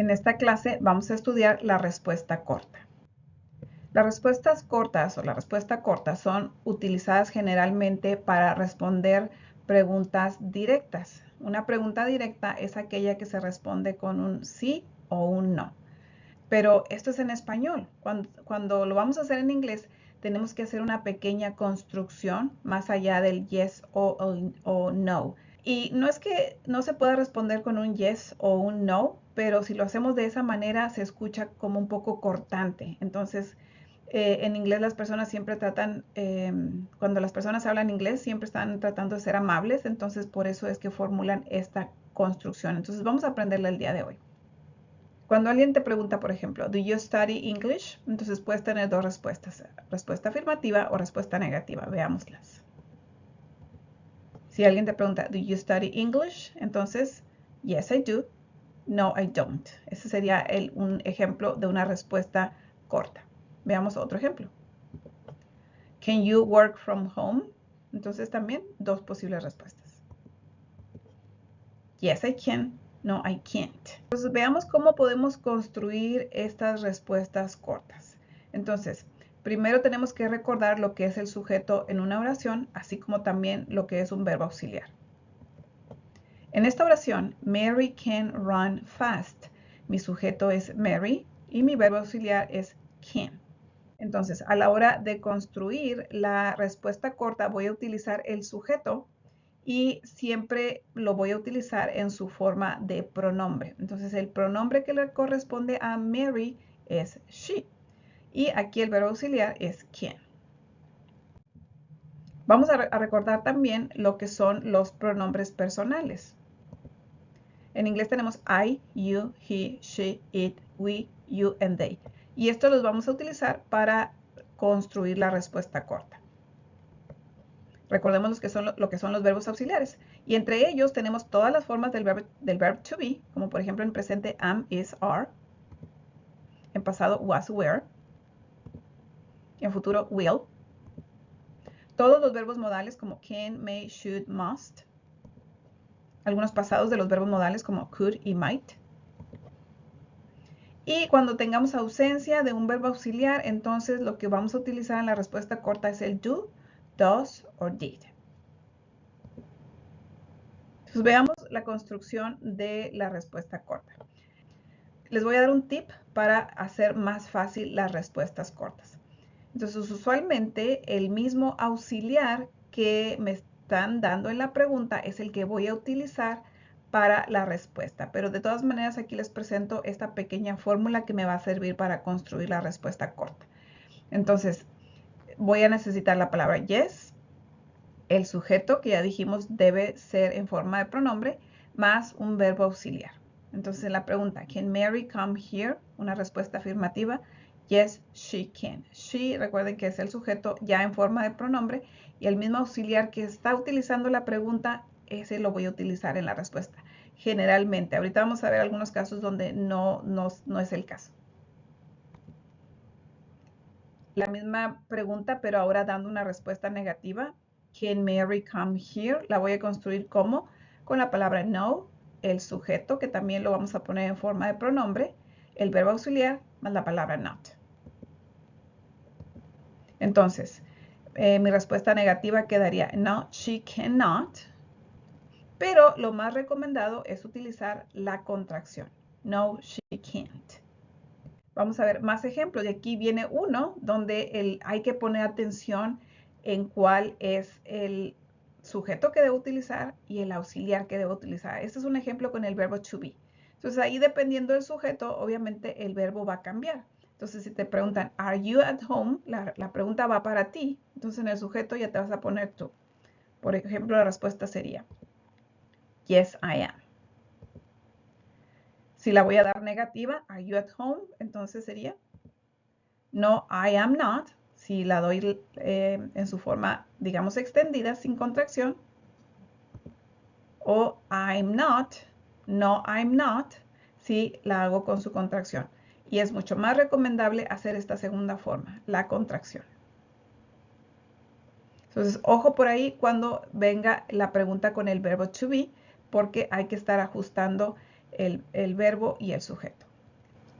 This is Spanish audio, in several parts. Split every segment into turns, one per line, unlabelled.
En esta clase vamos a estudiar la respuesta corta. Las respuestas cortas o la respuesta corta son utilizadas generalmente para responder preguntas directas. Una pregunta directa es aquella que se responde con un sí o un no. Pero esto es en español. Cuando lo vamos a hacer en inglés, tenemos que hacer una pequeña construcción más allá del yes o no. Y no es que no se pueda responder con un yes o un no, pero si lo hacemos de esa manera se escucha como un poco cortante. Entonces, en inglés las personas siempre tratan, cuando las personas hablan inglés, siempre están tratando de ser amables. Entonces, por eso es que formulan esta construcción. Entonces, vamos a aprenderla el día de hoy. Cuando alguien te pregunta, por ejemplo, ¿Do you study English? Entonces puedes tener dos respuestas, respuesta afirmativa o respuesta negativa. Veámoslas. Si alguien te pregunta, ¿Do you study English? Entonces, yes, I do. No, I don't. Ese sería un ejemplo de una respuesta corta. Veamos otro ejemplo. Can you work from home? Entonces también dos posibles respuestas. Yes, I can. No, I can't. Entonces veamos cómo podemos construir estas respuestas cortas. Entonces, primero tenemos que recordar lo que es el sujeto en una oración, así como también lo que es un verbo auxiliar. En esta oración, Mary can run fast. Mi sujeto es Mary y mi verbo auxiliar es can. Entonces, a la hora de construir la respuesta corta, voy a utilizar el sujeto y siempre lo voy a utilizar en su forma de pronombre. Entonces, el pronombre que le corresponde a Mary es she. Y aquí el verbo auxiliar es can. Vamos a recordar también lo que son los pronombres personales. En inglés tenemos I, you, he, she, it, we, you, and they. Y estos los vamos a utilizar para construir la respuesta corta. Recordemos lo que son los verbos auxiliares. Y entre ellos tenemos todas las formas del verbo to be, como por ejemplo en presente am, is, are. En pasado was, were. En futuro will. Todos los verbos modales como can, may, should, must. Algunos pasados de los verbos modales como could y might. Y cuando tengamos ausencia de un verbo auxiliar, entonces lo que vamos a utilizar en la respuesta corta es el do, does o did. Entonces veamos la construcción de la respuesta corta. Les voy a dar un tip para hacer más fácil las respuestas cortas. Entonces usualmente el mismo auxiliar que me están dando en la pregunta es el que voy a utilizar para la respuesta. Pero de todas maneras aquí les presento esta pequeña fórmula que me va a servir para construir la respuesta corta. Entonces voy a necesitar la palabra yes, el sujeto que ya dijimos debe ser en forma de pronombre, más un verbo auxiliar. Entonces la pregunta, can Mary come here? Una respuesta afirmativa. Yes, she can. She, recuerden que es el sujeto ya en forma de pronombre y el mismo auxiliar que está utilizando la pregunta, ese lo voy a utilizar en la respuesta. Generalmente, ahorita vamos a ver algunos casos donde no es el caso. La misma pregunta, pero ahora dando una respuesta negativa. Can Mary come here? La voy a construir como con la palabra no, el sujeto, que también lo vamos a poner en forma de pronombre, el verbo auxiliar, más la palabra not. Entonces, mi respuesta negativa quedaría no, she cannot. Pero lo más recomendado es utilizar la contracción. No, she can't. Vamos a ver más ejemplos. Y aquí viene uno donde hay que poner atención en cuál es el sujeto que debo utilizar y el auxiliar que debo utilizar. Este es un ejemplo con el verbo to be. Entonces ahí dependiendo del sujeto, obviamente el verbo va a cambiar. Entonces si te preguntan, are you at home? La pregunta va para ti. Entonces en el sujeto ya te vas a poner tú. Por ejemplo, la respuesta sería, yes, I am. Si la voy a dar negativa, are you at home? Entonces sería, no, I am not. Si la doy en su forma, digamos, extendida, sin contracción. O I'm not. No, I'm not. Si la hago con su contracción. Y es mucho más recomendable hacer esta segunda forma, la contracción. Entonces, ojo por ahí cuando venga la pregunta con el verbo to be, porque hay que estar ajustando el verbo y el sujeto.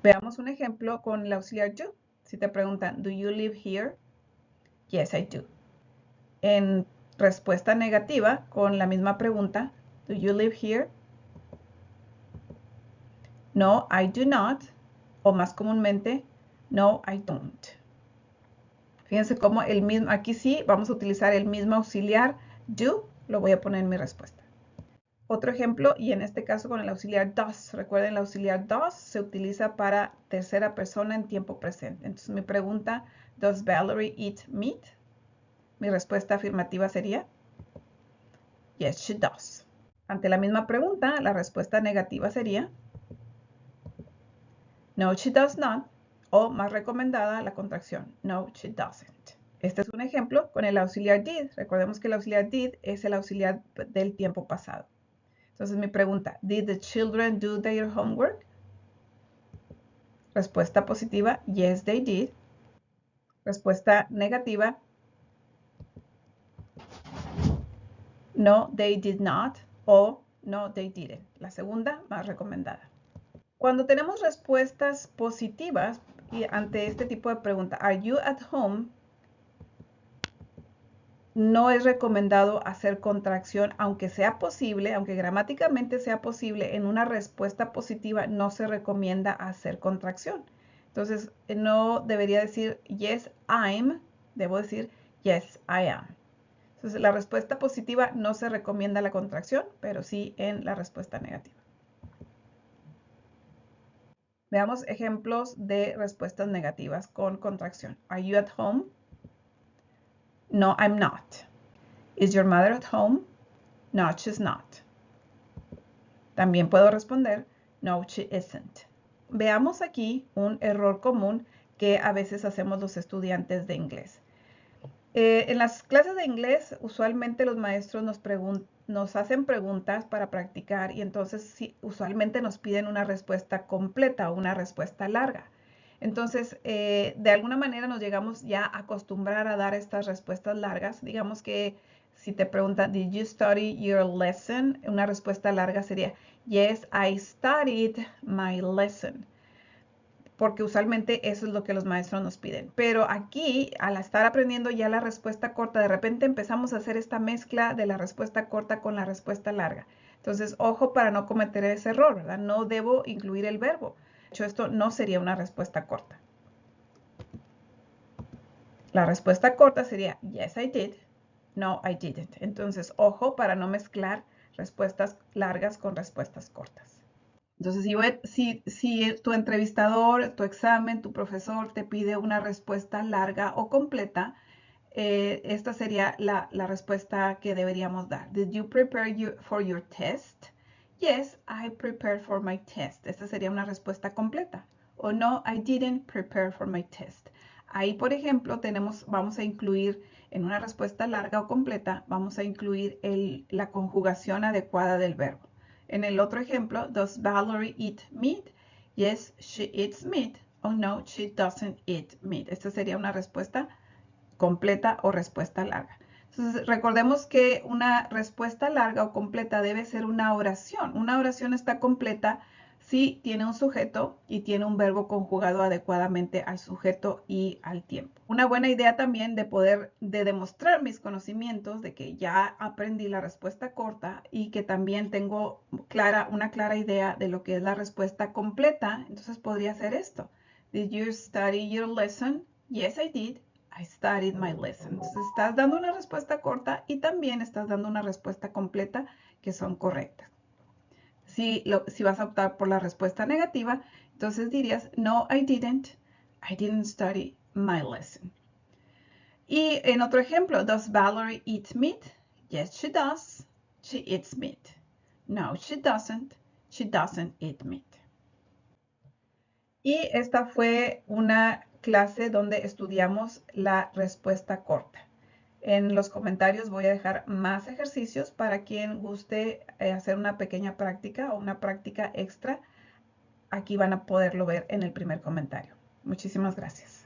Veamos un ejemplo con el auxiliar do. Si te preguntan, do you live here? Yes, I do. En respuesta negativa, con la misma pregunta, do you live here? No, I do not. O más comúnmente, no, I don't. Fíjense cómo aquí sí vamos a utilizar el mismo auxiliar do, lo voy a poner en mi respuesta. Otro ejemplo, y en este caso con el auxiliar does. Recuerden, el auxiliar does se utiliza para tercera persona en tiempo presente. Entonces mi pregunta, does Valerie eat meat? Mi respuesta afirmativa sería, yes, she does. Ante la misma pregunta, la respuesta negativa sería, no, she does not. O más recomendada, la contracción, no, she doesn't. Este es un ejemplo con el auxiliar did. Recordemos que el auxiliar did es el auxiliar del tiempo pasado. Entonces mi pregunta, did the children do their homework? Respuesta positiva, yes, they did. Respuesta negativa, no, they did not. O no, they didn't. La segunda, más recomendada. Cuando tenemos respuestas positivas y ante este tipo de pregunta, are you at home? No es recomendado hacer contracción, aunque sea posible, aunque gramáticamente sea posible, en una respuesta positiva no se recomienda hacer contracción. Entonces, no debería decir yes, I'm, debo decir yes, I am. Entonces, la respuesta positiva no se recomienda la contracción, pero sí en la respuesta negativa. Veamos ejemplos de respuestas negativas con contracción. Are you at home? No, I'm not. Is your mother at home? No, she's not. También puedo responder, no, she isn't. Veamos aquí un error común que a veces hacemos los estudiantes de inglés. En las clases de inglés, usualmente los maestros nos hacen preguntas para practicar y entonces sí, usualmente nos piden una respuesta completa o una respuesta larga. Entonces, de alguna manera nos llegamos ya a acostumbrar a dar estas respuestas largas. Digamos que si te preguntan, did you study your lesson? Una respuesta larga sería, yes, I studied my lesson. Porque usualmente eso es lo que los maestros nos piden. Pero aquí, al estar aprendiendo ya la respuesta corta, de repente empezamos a hacer esta mezcla de la respuesta corta con la respuesta larga. Entonces, ojo para no cometer ese error, ¿verdad? No debo incluir el verbo. De hecho, esto no sería una respuesta corta. La respuesta corta sería, yes, I did. No, I didn't. Entonces, ojo para no mezclar respuestas largas con respuestas cortas. Entonces, si tu entrevistador, tu examen, tu profesor te pide una respuesta larga o completa, esta sería la respuesta que deberíamos dar. Did you prepare for your test? Yes, I prepared for my test. Esta sería una respuesta completa. O no, I didn't prepare for my test. Ahí, por ejemplo, vamos a incluir en una respuesta larga o completa, vamos a incluir la conjugación adecuada del verbo. En el otro ejemplo, does Valerie eat meat? Yes, she eats meat. Oh no, she doesn't eat meat. Esta sería una respuesta completa o respuesta larga. Entonces, recordemos que una respuesta larga o completa debe ser una oración. Una oración está completa si tiene un sujeto y tiene un verbo conjugado adecuadamente al sujeto y al tiempo. Una buena idea también de demostrar mis conocimientos, de que ya aprendí la respuesta corta y que también tengo una clara idea de lo que es la respuesta completa. Entonces podría ser esto. Did you study your lesson? Yes, I did. I studied my lesson. Entonces estás dando una respuesta corta y también estás dando una respuesta completa que son correctas. Si vas a optar por la respuesta negativa, entonces dirías, no, I didn't study my lesson. Y en otro ejemplo, does Valerie eat meat? Yes, she does. She eats meat. No, she doesn't. She doesn't eat meat. Y esta fue una clase donde estudiamos la respuesta corta. En los comentarios voy a dejar más ejercicios para quien guste hacer una pequeña práctica o una práctica extra. Aquí van a poderlo ver en el primer comentario. Muchísimas gracias.